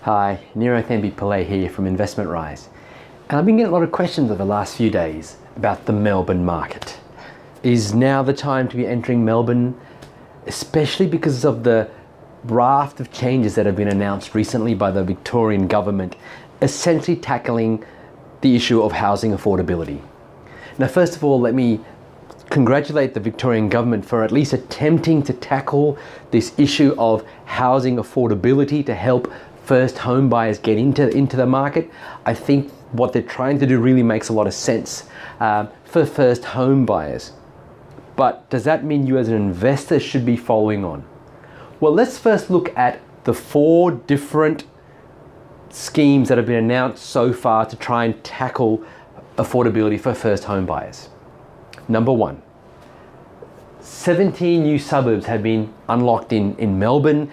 Hi, Nero Thambi Pillay here from Investment Rise. And I've been getting a lot of questions over the last few days about the Melbourne market. Is now the time to be entering Melbourne, especially because of the raft of changes that have been announced recently by the Victorian government, essentially tackling the issue of housing affordability. Now, first of all, let me congratulate the Victorian government for at least attempting to tackle this issue of housing affordability to help first home buyers get into the market. I think what they're trying to do really makes a lot of sense for first home buyers. But does that mean you as an investor should be following on? Well, let's first look at the 4 different schemes that have been announced so far to try and tackle affordability for first home buyers. Number 1, 17 new suburbs have been unlocked in Melbourne.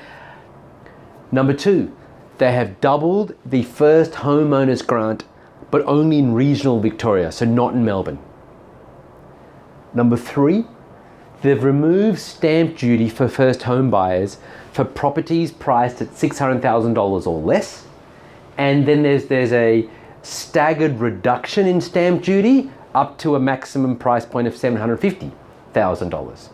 Number 2, they have doubled the first homeowners grant, but only in regional Victoria, so not in Melbourne. Number 3, they've removed stamp duty for first home buyers for properties priced at $600,000 or less. And then there's a staggered reduction in stamp duty up to a maximum price point of $750,000.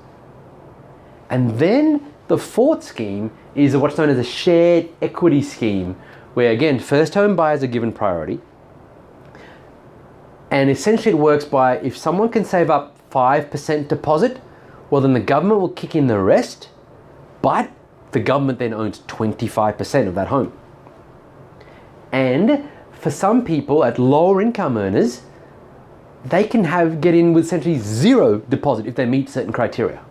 And then the 4th scheme is what's known as a shared equity scheme, where again, first home buyers are given priority. And essentially it works by, if someone can save up 5% deposit, well then the government will kick in the rest, but the government then owns 25% of that home. And for some people at lower income earners, they can get in with essentially 0 deposit if they meet certain criteria.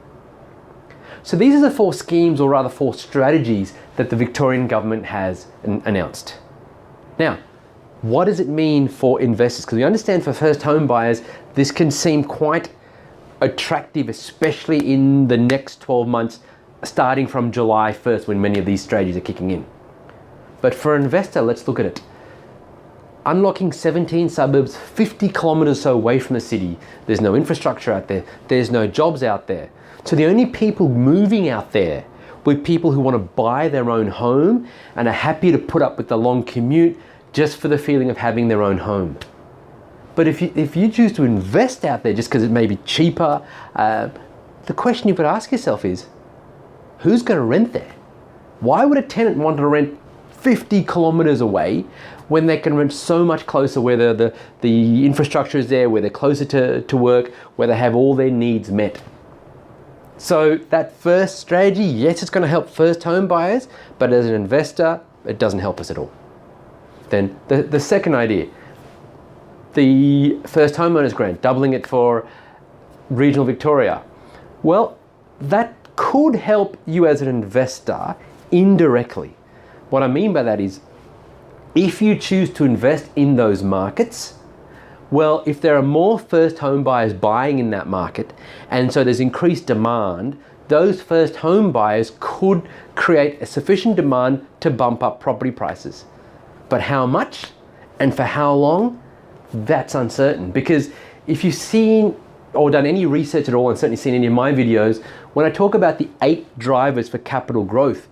So these are the 4 schemes, or rather 4 strategies, that the Victorian government has announced. Now, what does it mean for investors? Because we understand for first home buyers, this can seem quite attractive, especially in the next 12 months, starting from July 1st, when many of these strategies are kicking in. But for an investor, let's look at it. Unlocking 17 suburbs 50 kilometers or so away from the city. There's no infrastructure out there. There's no jobs out there. So the only people moving out there were people who want to buy their own home and are happy to put up with the long commute just for the feeling of having their own home. But if you choose to invest out there just because it may be cheaper, the question you've got to ask yourself is, who's going to rent there? Why would a tenant want to rent 50 kilometers away when they can rent so much closer, where the infrastructure is there, where they're closer to work, where they have all their needs met? So that first strategy, yes, it's going to help first home buyers, but as an investor, it doesn't help us at all. Then the second idea, the first homeowners grant, doubling it for regional Victoria. Well, that could help you as an investor indirectly. What I mean by that is, if you choose to invest in those markets, well, if there are more first home buyers buying in that market, and so there's increased demand, those first home buyers could create a sufficient demand to bump up property prices. But how much and for how long, that's uncertain. Because if you've seen or done any research at all, and certainly seen any of my videos, when I talk about the 8 drivers for capital growth,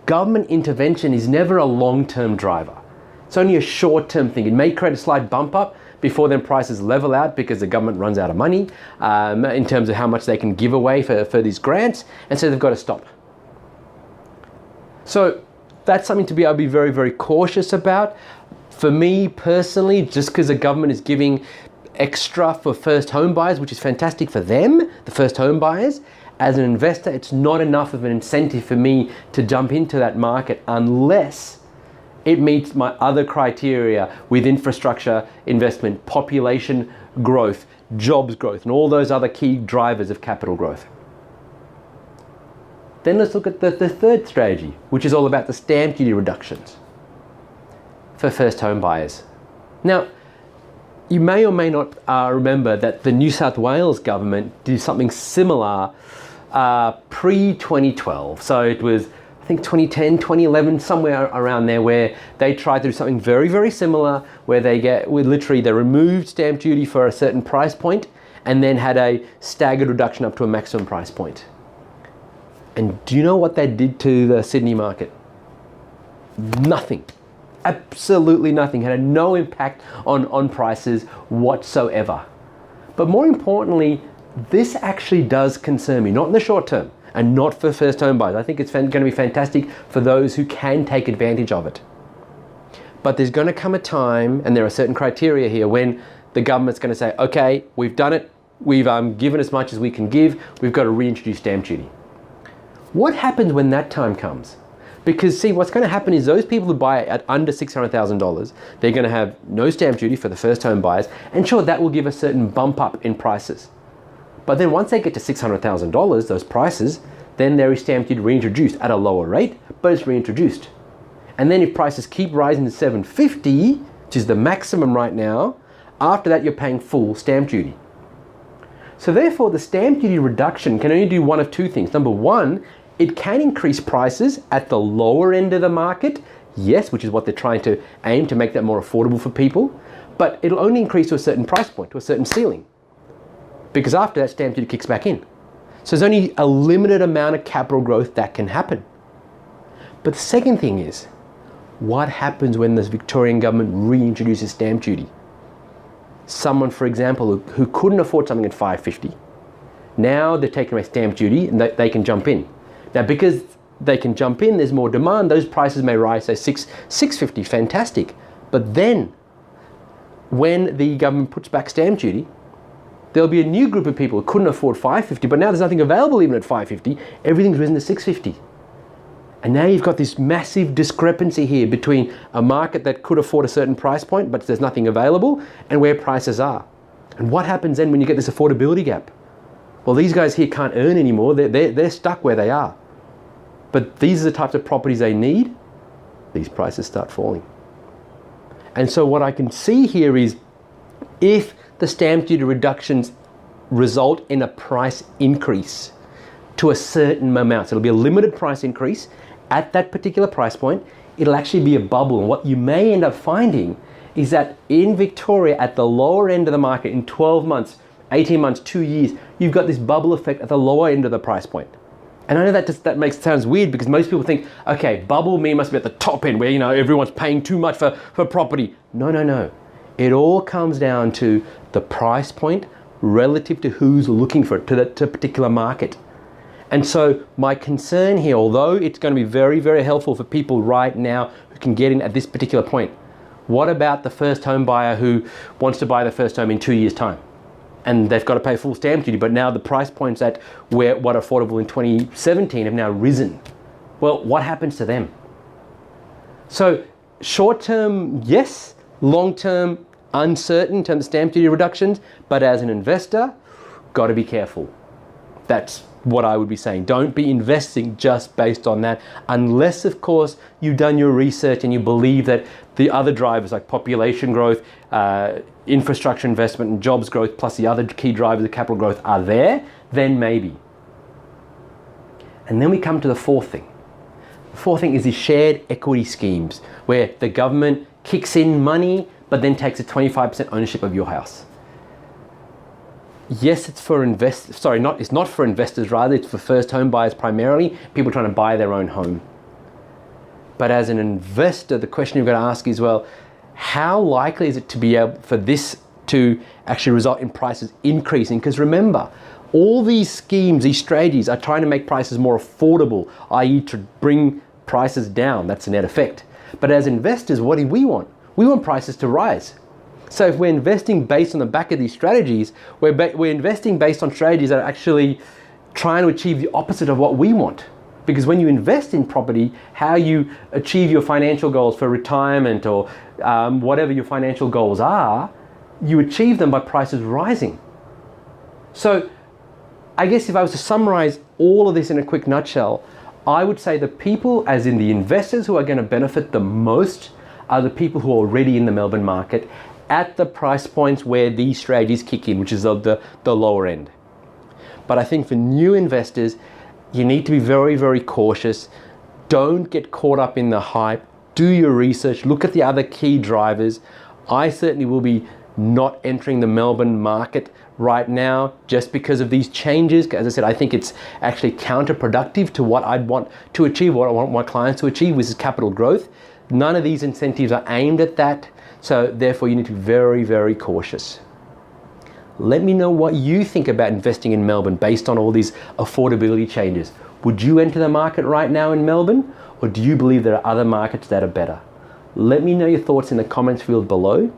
government intervention is never a long-term driver. It's only a short-term thing. It may create a slight bump up before then prices level out because the government runs out of money in terms of how much they can give away for these grants, and so they've got to stop. So that's something I'll be very, very cautious about. For me personally, just because the government is giving extra for first home buyers, which is fantastic for them, the first home buyers, as an investor, it's not enough of an incentive for me to jump into that market unless it meets my other criteria with infrastructure investment, population growth, jobs growth, and all those other key drivers of capital growth. Then let's look at the 3rd strategy, which is all about the stamp duty reductions for first home buyers. Now, you may or may not remember that the New South Wales government did something similar pre-2012. So it was, I think, 2010, 2011, somewhere around there, where they tried to do something very, very similar, where they removed stamp duty for a certain price point and then had a staggered reduction up to a maximum price point. And do you know what that did to the Sydney market? nothing. Absolutely nothing. Had no impact on prices whatsoever. But more importantly, this actually does concern me, not in the short term and not for first home buyers. I think it's going to be fantastic for those who can take advantage of it. But there's going to come a time, and there are certain criteria here, when the government's going to say, okay, we've done it, we've given as much as we can give, we've got to reintroduce stamp duty. What happens when that time comes? Because see, what's going to happen is those people who buy at under $600,000, they're going to have no stamp duty for the first home buyers, and sure, that will give a certain bump up in prices. But then once they get to $600,000, those prices, then there is stamp duty reintroduced at a lower rate, but it's reintroduced. And then if prices keep rising to $750, which is the maximum right now, after that you're paying full stamp duty. So therefore the stamp duty reduction can only do one of two things. Number one, it can increase prices at the lower end of the market, yes, which is what they're trying to aim to make that more affordable for people, but it'll only increase to a certain price point, to a certain ceiling, because after that stamp duty kicks back in. So there's only a limited amount of capital growth that can happen. But the second thing is, what happens when the Victorian government reintroduces stamp duty? Someone, for example, who couldn't afford something at $550, now they're taking away stamp duty and they can jump in. Now, because they can jump in, there's more demand, those prices may rise, say $650, fantastic. But then, when the government puts back stamp duty, there'll be a new group of people who couldn't afford $550, but now there's nothing available even at $550, everything's risen to $650. And now you've got this massive discrepancy here between a market that could afford a certain price point, but there's nothing available, and where prices are. And what happens then when you get this affordability gap? Well, these guys here can't earn anymore. They're stuck where they are. But these are the types of properties they need. These prices start falling. And so what I can see here is, if the stamp duty reductions result in a price increase to a certain amount, so it'll be a limited price increase at that particular price point, it'll actually be a bubble. And what you may end up finding is that in Victoria, at the lower end of the market, in 12 months, 18 months, 2 years, you've got this bubble effect at the lower end of the price point. And I know that sounds weird, because most people think, okay, bubble must be at the top end where, everyone's paying too much for property. No. It all comes down to the price point relative to who's looking for it, to a particular market. And so my concern here, although it's going to be very, very helpful for people right now who can get in at this particular point, what about the first home buyer who wants to buy the first home in 2 years' time? And they've got to pay full stamp duty, but now the price points at what are affordable in 2017 have now risen. Well, what happens to them? So short term, yes. Long term, uncertain in terms of stamp duty reductions, but as an investor, got to be careful. That's what I would be saying. Don't be investing just based on that, unless, of course, you've done your research and you believe that the other drivers like population growth, infrastructure investment and jobs growth, plus the other key drivers of capital growth are there, then maybe. And then we come to the fourth thing. The fourth thing is the shared equity schemes, where the government kicks in money but then takes a 25% ownership of your house. Yes, it's for investors. Sorry, it's not for investors, rather it's for first home buyers primarily, people trying to buy their own home. But as an investor, the question you've got to ask is, well, how likely is it to be able for this to actually result in prices increasing? Because remember, all these schemes, these strategies are trying to make prices more affordable, i.e. to bring prices down. That's a net effect. But as investors, what do we want? We want prices to rise. So if we're investing based on the back of these strategies, we're investing based on strategies that are actually trying to achieve the opposite of what we want. Because when you invest in property, how you achieve your financial goals for retirement or whatever your financial goals are, you achieve them by prices rising. So I guess if I was to summarize all of this in a quick nutshell, I would say the people, as in the investors who are going to benefit the most, are the people who are already in the Melbourne market at the price points where these strategies kick in, which is of the lower end. But I think for new investors, you need to be very, very cautious. Don't get caught up in the hype. Do your research. Look at the other key drivers. I certainly will be not entering the Melbourne market right now just because of these changes. As I said, I think it's actually counterproductive to what I'd want to achieve, what I want my clients to achieve, which is capital growth. None of these incentives are aimed at that, so therefore you need to be very, very cautious. Let me know what you think about investing in Melbourne based on all these affordability changes. Would you enter the market right now in Melbourne, or do you believe there are other markets that are better? Let me know your thoughts in the comments field below.